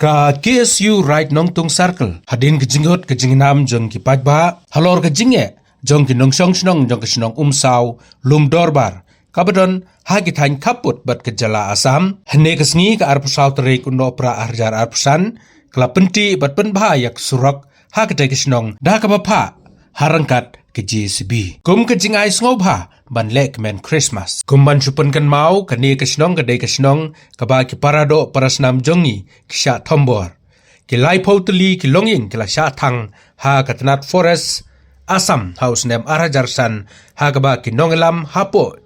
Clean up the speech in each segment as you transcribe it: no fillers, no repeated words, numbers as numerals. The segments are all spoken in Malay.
Ka KSU right nong tung circle hadin kejingot kejingnam jong ki pajba halor kejinge jong ki nong song snong jong ki snong umsaw lum dorbar kabadon hagi thain kaput bat kejala asam hne kesngi ka arpusaw tere kuno pra arjar arpusan kala penti bat pen bahayak surok hagi tai kisnong da kabapa harangkat ke JCB kum kejingai sngoba ban lek men Christmas kumban supun kan mau kani kesnong kadai kesnong kaba ki parado parasnam jongi kisha thombor ki lai potli ki longing kila sha thang ha katnat forest asam house nem arajarsan ha kaba ki nongelam hapo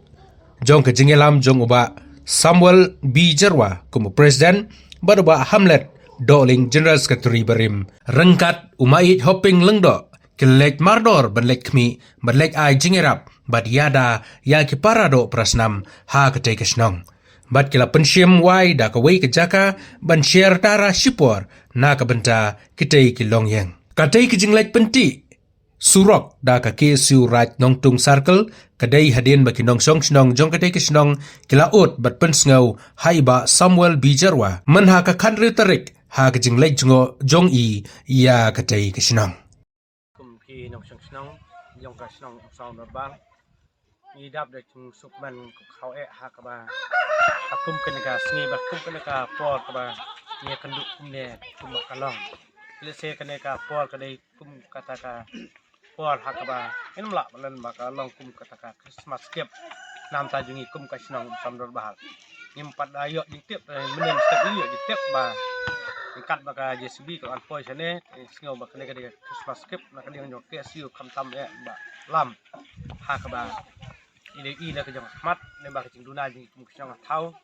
jong ke jingelam jong uba Samuel B. Jerwa kumu presiden baruba Hamlet Doling General Secretary Barim rengkat umait hopping lengdo kelek mardor benlek kmi benlek ai jingerap bad yada ya ki parado prasnam ha kete kesnong bad kila pensyem wai da ka wei ke jaka ban share tara shipor na ka benta kite ki longyeng kate ki jinglek penti surok da ka KSU right nong tung circle kadai hadin baki nong song snong jong kate kesnong kila ut bad pensngau haiba Samuel B. Jerwa men ha ka khanri tarik ha ka jinglek jong i ya kate kesnong khi nông sản nông dòng cả nông sau đó bang ni đáp được chung sụp man khâu hạ các bà cung cái này sni bạc cung cái này pol các bà nghe cần đụng cung nè cung mặc cả lòng lấy xe cái này pol cái đây cung kata pol hạ các bà em lạ lần mà cả lòng cung kata Christmas kẹp nam ta jungi cung cái nông sau đó bang nhưng pada ayo di tiap menen step iyo di tiap ba ikat baka JCB ko anpoy sane singaw baka ne kadang Christmas skip na kadang jo KSU kamtam e ba lam ha ka ba ile ka jong mat ne ba jing duna jing kum jong thau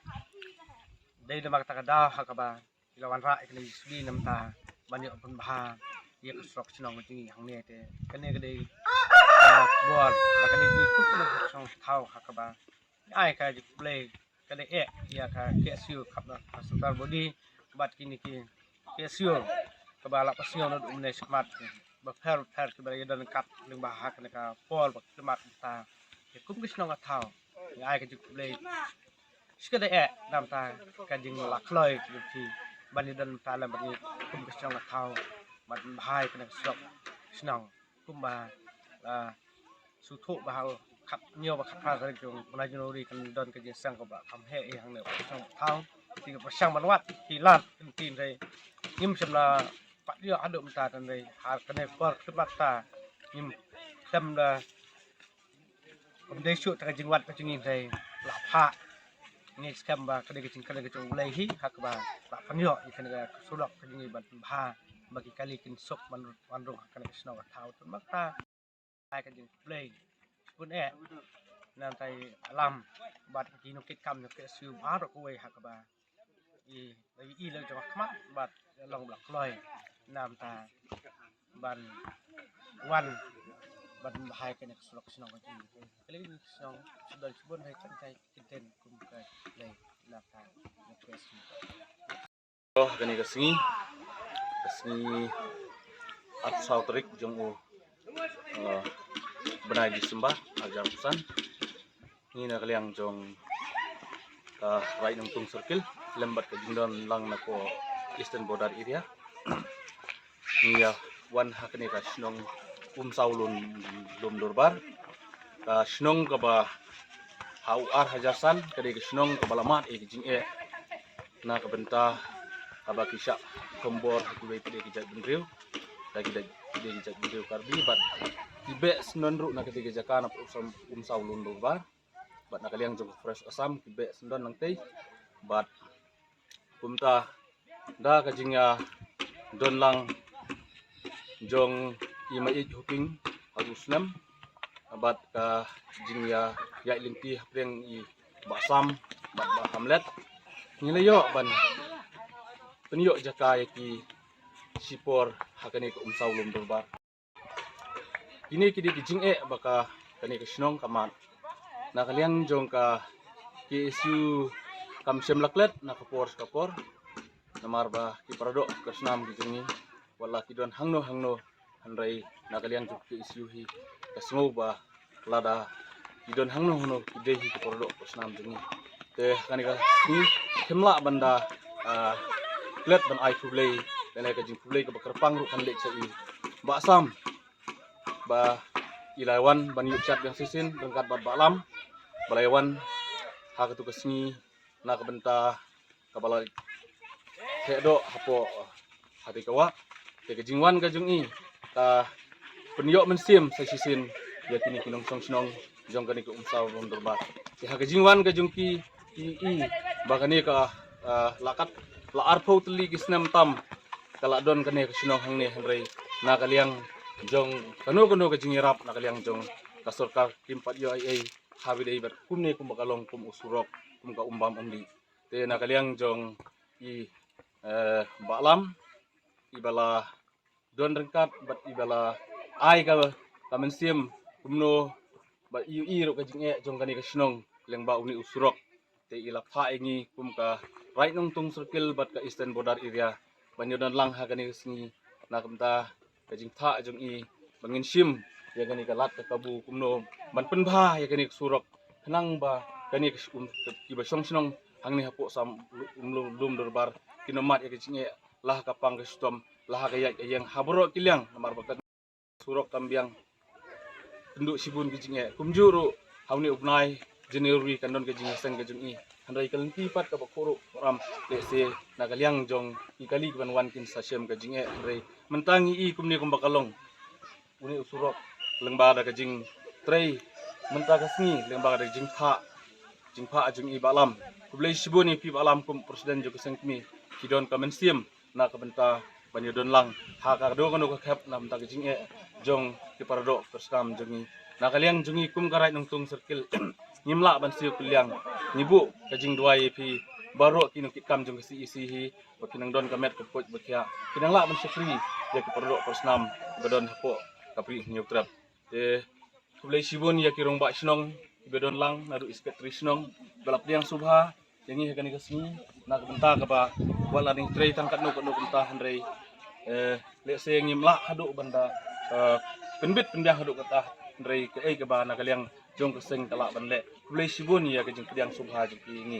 dei de baka takada ha ka ba lawan ra ikne JCB nam ta ban yo pun ba ye ka sok chnong jing hang ne te kane kadai bor baka ne ni kum jong thau ha ka ba ai ka ji play kadai ya ka KSU khap na hospital body bat kini ki KSU kebala pasio no umne smat ba fer ke ba dan kat ling ba hak ne ka pol ba kemat ta ke kum kisno ka thau ai ka juk le skada nam ta ka jing la kloi ki ban dan ta la ba ni kum kisno ka thau ban bhai ka sok snong kum ba su thu ba khap nhiều ba khap pha ka jong na junori kan don ka jing sang ko ba kham he yang ne thau thì có sang bản vật thì lan tin đây nhưng xem là phát hiện hoạt động ta đây hạt cái này qua cái mặt ta nhưng xem làผมได้ช่วยทางจังหวัดก็จะมีในหลับผ้าเนี่ยแคมบาก็ได้ก็จริงก็ได้ก็จงเลยฮิฮักบาหลับพันยออีกคนก็สุดอกก็จะมีบันผ้าบางทีการเลี้ยงศพมันรุ่งกันก็สนองเท้าต้นมักตาไอ้ก็จริงเลยคุณนั่นใจลำบัดที่นกเก็ตคำนกเก็ตซิวบ้าเราก็ไว้ฮักบาอีเลยจะมาขมัดบัดลองบลักลอยน้ำตาบันวันบันหายกันในสลกสนองกันจริงก็เลยสนองสุดยอดให้กันใจกินเต็มคุ้มกันเลยน้ำตาในเคสนี้ก็กันนี่ก็สิ่งอัดสาวตริกจงbenai disembah ajar pesan ini nak kalian jong right nungtung circle lembat ke jindon lang nako eastern border area ni ya wan hakne ka snong saulun lum dorbar ka snong ka ba hau ar hajasan ka de snong ka balamat e jing na ka benta aba kisha kombor ku we pede kijak bendriu lagi de kijak bendriu karbi bat tibe snonru na ka de jakana saulun dorbar bat na kaliang jong fresh asam tibe sndon nang tei bat kumta da ka jingya don lang jong imai hoping agusnam bat ka jingya ya lingti hapreng i basam bat ba Hamlet nilayo ban penyo jaka ki sipor hakane ko saulum dorbar ini kidi jing baka kani ka snong kamat na kaliang jong ka KSU kam sem laklet na kapor namar ba ki parado kersnam di jengi wala ki don hangno handrai na kaliang juk KSU hi kasngo ba lada ki don hangno ki dehi ki parado kersnam jengi te kani ka ni kemla banda klet ban ai kublei dan ai kajing kublei ke bakarpang ru kan lek cai ba sam ba ilaiwan ban yuk chat yang sisin rengkat bat balam balaiwan ha katu kesni na ke benta kabala hedo hapo hati kawa te kajingwan kajung i ta penyok mensim sa sisin ya kini kinong song snong jong kani ke umsaw rom dorbat ti ha kajingwan kajung ki i bakani ka lakat la arpo teli kisnam tam kala don kani ke sinong hang ne hanrei na kaliang jong kanu kanu kajingirap na kaliang jong kasorkar kimpat yo ai habi dei ber kumne kum bakalong kum usurok kum ka umbam umdi te na kaliang jong i balam ibala don rengkat bat ibala ai ka kamensim kumno ba iu ro kajing e jong kani kasinong leng ba uni usurok te ila pha ingi kum ka right nong tung circle bat ka eastern border area banyodan lang ha kani singi na kamta kajing tha jong i bangin sim ya kani ka lat ka kabu kumno ban penbha ya kani surok kenang ba kani ki ba song sinong hangni hapo sam lum dorbar kinomat ya kajing e lah kapang ke stom lah ka yang habro kilyang namar bakat surok kambiang penduk sibun kejing e kumjuru hauni upnai jeneri kandon kejing seng kejing i handai kalenti pat ka bakoro ram le se na kalyang jong ikali ban wan kin sasem kejing e handai mentangi i kumni kum bakalong uni usurok lengba da kejing trei menta kasni lengba da kejing pha jing i balam kublai sibun i pi balam kum presiden jo keseng kmi kidon kamensiam na kabenta banyodon lang ha ka do kanu ka khap nam ta kejing e jong ki parado perskam jongi na kaliang jongi kum karai nong tung circle nyimla ban siu kuliang nibu kajing duai pi baro kinong kikam jong si isi hi bakinang don kamet ko poj bakia kinang la ban sefri ya ki parado persnam badon hapo kapri nyuk trap e kulai sibun ya kirong ba snong bedon lang nadu isket trisnong balap diang subha yangi hekani kasni na kabenta ka ba wala ning trei tangkat no kanu benta handrei le se ngimla hadu banda penbit pendiang hadu kata handrei ke ai ke ba na kaliang jong keseng kala banle kulai sibun ya ke jeng kediang subha jeng ini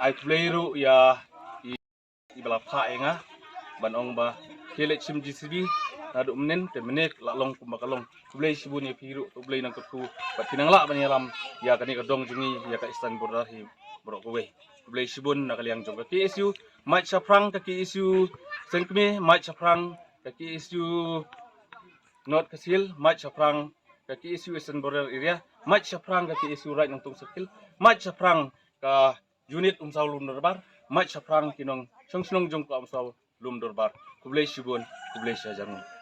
ai kulai ru ya i bala pha enga ban ong ba kele sim GCB nadu menen te menek la long kumbakalong kulai sibun ya piru kulai nang keku bat pinang la ban yalam ya kani ka dong jungi ya ka istan border hi borok kowe kulai sibun na kaliang jong ka isu mai chaprang ka isu sengkme mai chaprang ka isu not kasil mai chaprang ka isu istan border area mai chaprang ka isu right nang tung circle mai chaprang ka unit umsaw lum dorbar mai chaprang kinong song jong ka umsaw lum dorbar kulai sibun kulai sajang